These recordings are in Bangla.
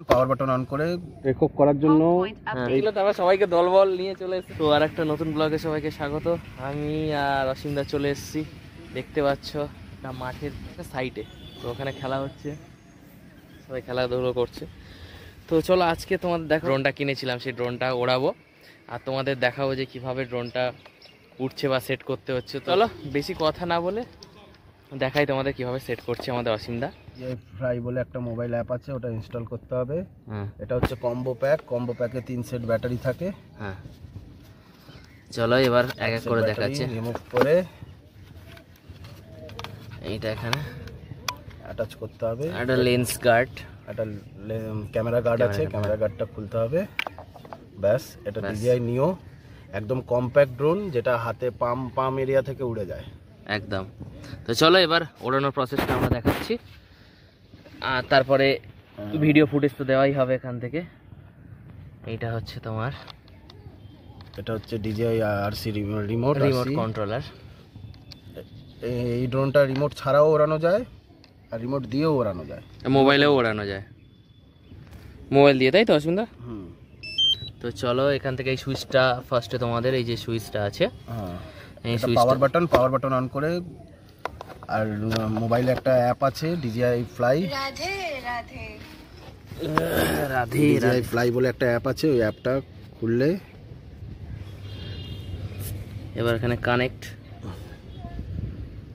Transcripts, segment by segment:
পাওয়ার বাটন অন করে রেকর্ড করার জন্য এগুলো তারপর সবাইকে দলবল নিয়ে চলে এসেছি। তো আর একটা নতুন ব্লগে সবাইকে স্বাগত। আমি আর অসীমদা চলে এসেছি, দেখতে পাচ্ছ একটা মাঠের সাইডে। তো ওখানে খেলা হচ্ছে, সবাই খেলাধুলো করছে। তো চলো আজকে তোমাদের দেখো, ড্রোনটা কিনেছিলাম, সেই ড্রোনটা ওড়াবো আর তোমাদের দেখাবো যে কিভাবে ড্রোনটা উঠছে বা সেট করতে হচ্ছে। চলো বেশি কথা না বলে দেখাই তোমাদের কিভাবে সেট করছে আমাদের অসীমদা। যে ফ্লাই বলে একটা মোবাইল অ্যাপ আছে, ওটা ইনস্টল করতে হবে। এটা হচ্ছে কম্বো প্যাক, কম্বো প্যাকে 3 সেট ব্যাটারি থাকে। হ্যাঁ চলো এবার এক এক করে দেখাচ্ছি। রিমুভ করে এইটা এখানে অ্যাটাচ করতে হবে। একটা লেন্স গার্ড, একটা ক্যামেরা গার্ড আছে, ক্যামেরা গার্ডটা খুলতে হবে। ব্যাস, এটা DJI নিও, একদম কম্প্যাক্ট ড্রোন, যেটা হাতে পাম এরিয়া থেকে উড়ে যায় একদম। তো চলো এবার ওড়ানোর প্রসেসটা আমরা দেখাচ্ছি, আর তারপরে ভিডিও ফুটেজ তো দেওয়াই হবে এখান থেকে। এইটা হচ্ছে তোমার, এটা হচ্ছে DJI RC রিমোট কন্ট্রোলার। এই ড্রোনটা রিমোট ছাড়াও ওড়ানো যায় আর রিমোট দিয়েও ওড়ানো যায়, মোবাইলেও ওড়ানো যায়, মোবাইল দিয়ে, তাই তো অসীমদা? তো চলো এখান থেকে এই সুইচটা ফার্স্টে, তোমাদের এই যে সুইচটা আছে, এই পাওয়ার বাটন অন করে, আর মোবাইলে একটা অ্যাপ আছে DJI ফ্লাই, DJI ফ্লাই বলে একটা অ্যাপ আছে, ওই অ্যাপটা খুললে এবার এখানে কানেক্ট।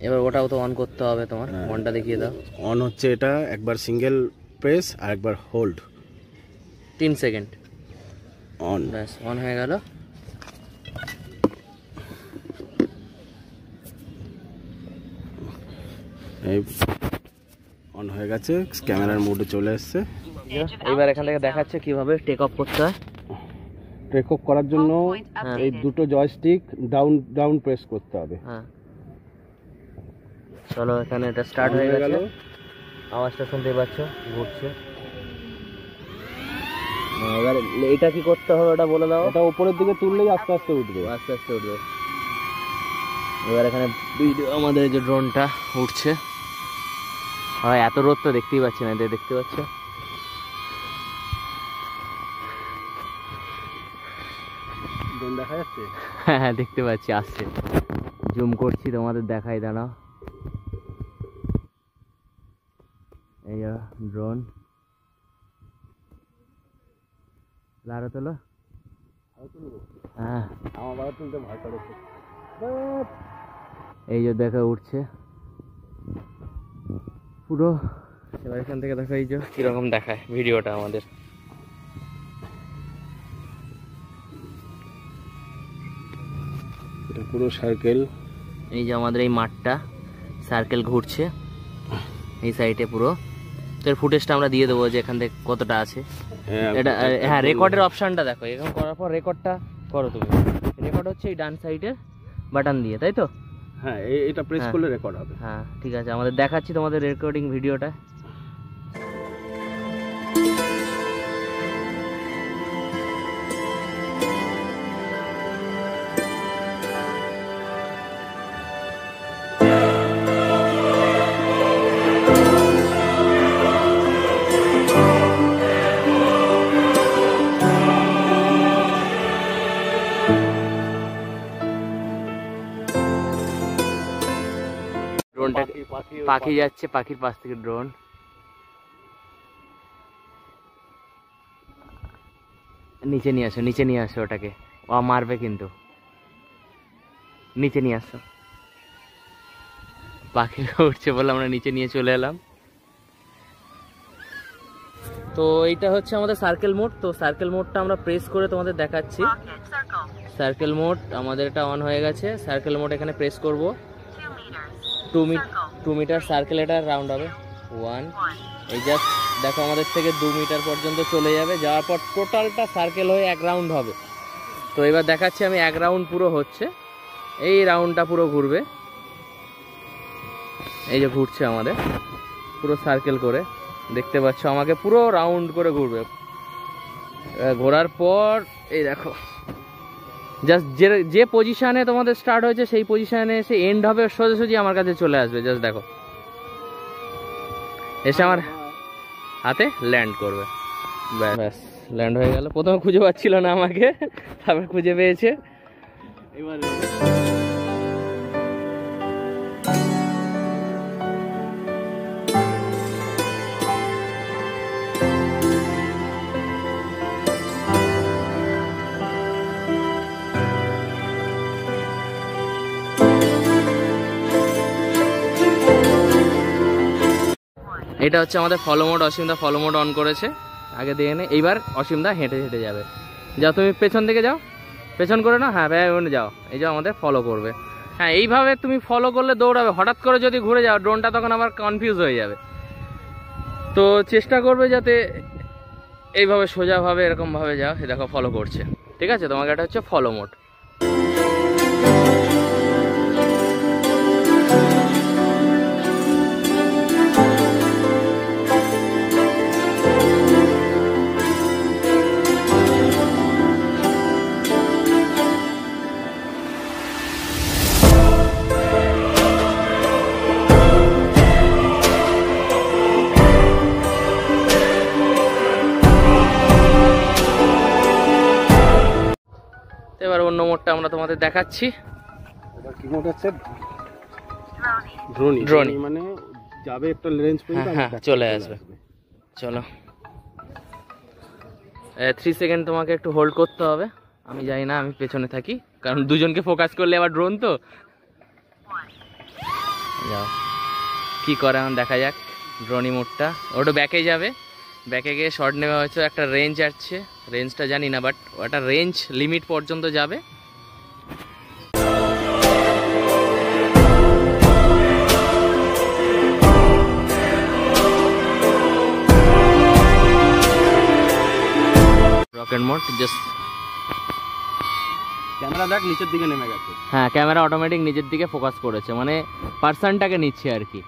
এবার ওটাও তো অন করতে হবে তোমার, অনটা দেখিয়ে দাও। অন হচ্ছে এটা, একবার সিঙ্গেল প্রেস আর একবার হোল্ড, 3 সেকেন্ড অন। ব্যাস, অন হয়ে গেল। এই অন হয়ে গেছে, ক্যামেরার মোডে চলে এসেছে। এবার এখান থেকে দেখাচ্ছে কিভাবে টেক অফ করতে হয়। টেক অফ করার জন্য এই দুটো জয়স্টিক ডাউন প্রেস করতে হবে। হ্যাঁ চলো এখানে এটা স্টার্ট হয়ে গেল, আওয়াজটা শুনতে পাচ্ছ, ঘুরছে। এবার এটা কি করতে হবে ওটা বলে দাও। এটা উপরের দিকে তুললেই আস্তে আস্তে উঠবে, আস্তে আস্তে উঠবে। এবার এখানে ভিডিও, আমাদের যে ড্রোনটা উঠছে, হয় এত রোদ তো দেখতেই পাচ্ছি না, এদের দেখতে পাচ্ছ। ড্রোন দেখা যাচ্ছে, হ্যাঁ দেখতে পাচ্ছি, আসছে, জুম করছি তোমাদের দেখাই, দাঁড়াও। এই ড্রোন আরো তোলো, হ্যাঁ আমার বাবা তুলতে ভয় করেছে। এই যে দেখো উঠছে পুরো। এবার এখান থেকে দেখো এই যে কিরকম দেখায় ভিডিওটা আমাদের। এটা পুরো সার্কেল, এই যে আমাদের এই মাঠটা সার্কেল ঘুরছে এই সাইডে পুরো। তো এর ফুটেজটা আমরা দিয়ে দেবো যে এখান থেকে কতটা আছে। এটা হ্যাঁ রেকর্ডের অপশানটা দেখো, এরকম করার পর রেকর্ডটা করো তুমি। রেকর্ড হচ্ছে এই ডান সাইডের বাটন দিয়ে, তাই তো? হ্যাঁ এটা প্রেস করলে রেকর্ড হবে। হ্যাঁ ঠিক আছে, আমাদের দেখাচ্ছি তোমাদের রেকর্ডিং ভিডিওটা। পাখি যাচ্ছে, পাখির পাশ থেকে ড্রোন। নিচে নিয়ে আসো, নিচে নিয়ে আসো ওটাকে, ও মারবে কিন্তু। নিচে নিয়ে আসো, পাখি উঠছে বলে আমরা নিচে নিয়ে চলে এলাম। তো এইটা হচ্ছে আমাদের সার্কেল মোড। তো সার্কেল মোডটা আমরা প্রেস করে তোমাদের দেখাচ্ছি। সার্কেল মোড আমাদের এটা অন হয়ে গেছে। সার্কেল মোড এখানে প্রেস করব, 2 মিটার সার্কেল, এটা রাউন্ড হবে 1। এই জাস্ট দেখো আমাদের থেকে 2 মিটার পর্যন্ত চলে যাবে, যাওয়ার পর টোটালটা সার্কেল হয়ে 1 রাউন্ড হবে। তো এবার দেখাচ্ছি আমি, 1 রাউন্ড পুরো হচ্ছে, এই রাউন্ডটা পুরো ঘুরবে। এই যে ঘুরছে আমাদের পুরো সার্কেল করে, দেখতে পাচ্ছ আমাকে পুরো রাউন্ড করে ঘুরবে। ঘোরার পর এই দেখো জাস্ট যে পজিশনে তোমাদের স্টার্ট হয়েছে সেই পজিশনে এসে এন্ড হবে, সোজাসুজি আমার কাছে চলে আসবে। জাস্ট দেখো এসে আমার হাতে ল্যান্ড করবে। ব্যাস ল্যান্ড হয়ে গেল। প্রথমে খুঁজে পাচ্ছিল না আমাকে, তারপর খুঁজে পেয়েছে। এবার এটা হচ্ছে আমাদের ফলো মোড। অসীমদা ফলো মোড অন করেছে, আগে দিয়ে নে। এইবার অসীমদা হেঁটে হেঁটে যাবে। যাও তুমি পেছন দিকে যাও, পেছন করে না, হ্যাঁ ভাই যাও। এই যাও আমাদের ফলো করবে। হ্যাঁ এইভাবে তুমি ফলো করলে দৌড়াবে। হঠাৎ করে যদি ঘুরে যাও ড্রোনটা তখন আবার কনফিউজ হয়ে যাবে। তো চেষ্টা করবে যাতে এইভাবে সোজাভাবে এরকমভাবে যাও। সে দেখো ফলো করছে, ঠিক আছে? তোমাকে এটা হচ্ছে ফলো মোড। এবার অন্য মোডটা আমরা তোমাদের দেখাচ্ছি। এবার কি মোড আছে? ড্রোনি। ড্রোনি মানে যাবে একটা রেঞ্জ পর্যন্ত, হ্যাঁ চলে আসবে। চলো 3 সেকেন্ড তোমাকে একটু হোল্ড করতে হবে। আমি জানি না, আমি পেছনে থাকি, কারণ দুজনকে ফোকাস করলে আবার ড্রোন তো। যাও কি করে এখন দেখা যাক। ড্রোনি মোডটা ওটা ব্যাকে যাবে, ব্যাকে গিয়ে শর্ট নেওয়া হয়েছে। একটা রেঞ্জ আসছে, রেঞ্জটা জানি না, বাট ওটা রেঞ্জ লিমিট পর্যন্ত যাবে। রকেট মোড জাস্ট ক্যামেরা দেখ নিচের দিকে নেমে গেছে। হ্যাঁ ক্যামেরা অটোমেটিক নিচের দিকে ফোকাস করেছে, মানে পার্সনটাকে নিচ্ছে আর কি।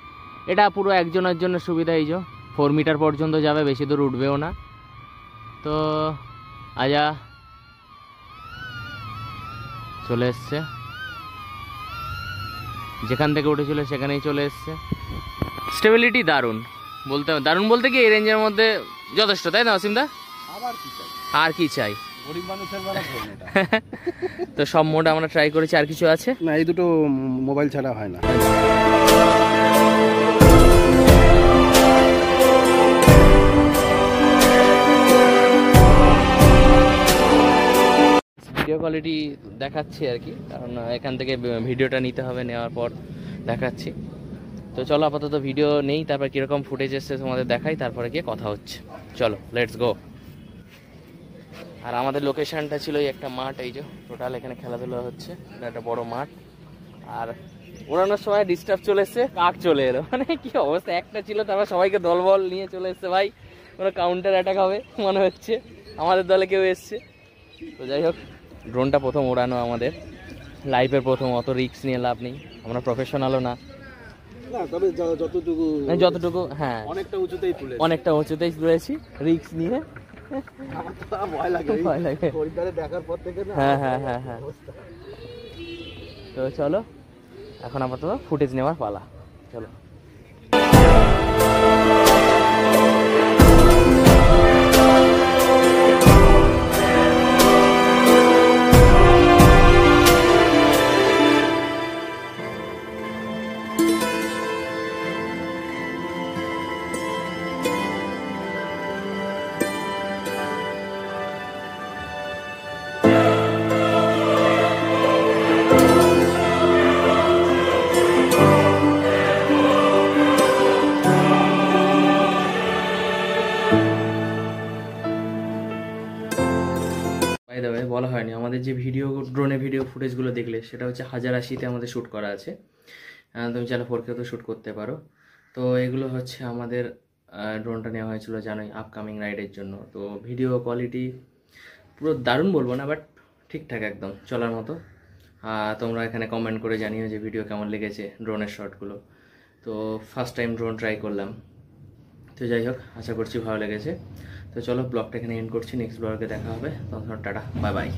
এটা পুরো একজনের জন্য সুবিধা। এই যে 4 মিটার পর্যন্ত যাবে, বেশি দূর উঠবেও না। তো আজা চলে এসছে, যেখান থেকে উঠেছিল সেখানেই চলে এসছে। স্টেবিলিটি দারুণ বলতে কি এই রেঞ্জের মধ্যে যথেষ্ট, তাই না অসীমদা? আবার কি চাই, আর কি চাই? গরিব মানুষের বেলা ড্রোন এটা। তো সব মোড আমরা ট্রাই করেছি। আর কিছু আছে না, এই দুটো মোবাইল ছাড়া হয় না। ভিডিও কোয়ালিটি দেখাচ্ছি আর কি, কারণ এখান থেকে ভিডিওটা নিতে হবে, নেওয়ার পর দেখাচ্ছি। তো চলো আপাতত ভিডিও নেই, তারপর কীরকম ফুটেজ এসছে তোমাদের দেখাই, তারপরে গিয়ে কথা হচ্ছে। চলো লেটস গো। আর আমাদের লোকেশনটা ছিল এই একটা মাঠ, এই যে টোটাল এখানে খেলাধুলা হচ্ছে, এটা একটা বড় মাঠ। আর ওড়ানোর সময় ডিস্টার্ব চলে এসছে, কাক চলে এলো, মানে কি অবস্থা। একটা ছিল, তারপর সবাইকে দলবল নিয়ে চলে এসছে। ভাই কোনো কাউন্টার অ্যাটাক হবে মনে হচ্ছে, আমাদের দলে কেউ এসছে। তো যাই হোক, ড্রোনটা প্রথম ওড়ানো আমাদের লাইফের প্রথম, অত রিস্ক নিয়ে লাভ নেই, আমরা প্রফেশনালও না। তবে যতটুকু হ্যাঁ অনেকটা উঁচুতেই তুলেছি, রিস্ক নিয়ে। ভয় লাগে দেখার পর থেকে না। হ্যাঁ। তো চলো এখন আপাতত ফুটেজ নেওয়ার পালা। চলো বলা হয়নি, আমাদের যে ড্রোনে ভিডিও ফুটেজগুলো দেখলে সেটা হচ্ছে 1080-তে আমাদের শ্যুট করা আছে। তুমি চাইলে 4K তো শ্যুট করতে পারো। তো এগুলো হচ্ছে আমাদের ড্রোনটা নেওয়া হয়েছিল জানোই আপকামিং রাইডের জন্য। তো ভিডিও কোয়ালিটি পুরো দারুণ বলবো না, বাট ঠিকঠাক একদম চলার মতো। তোমরা এখানে কমেন্ট করে জানিও যে ভিডিও কেমন লেগেছে ড্রোনের শটগুলো। তো ফার্স্ট টাইম ড্রোন ট্রাই করলাম। তো যাই হোক, আশা করছি ভালো লেগেছে। তো চলো ব্লগটা এখানে এন্ড করছি, নেক্সট ব্লগে দেখা হবে। তখন টাটা, বাই বাই।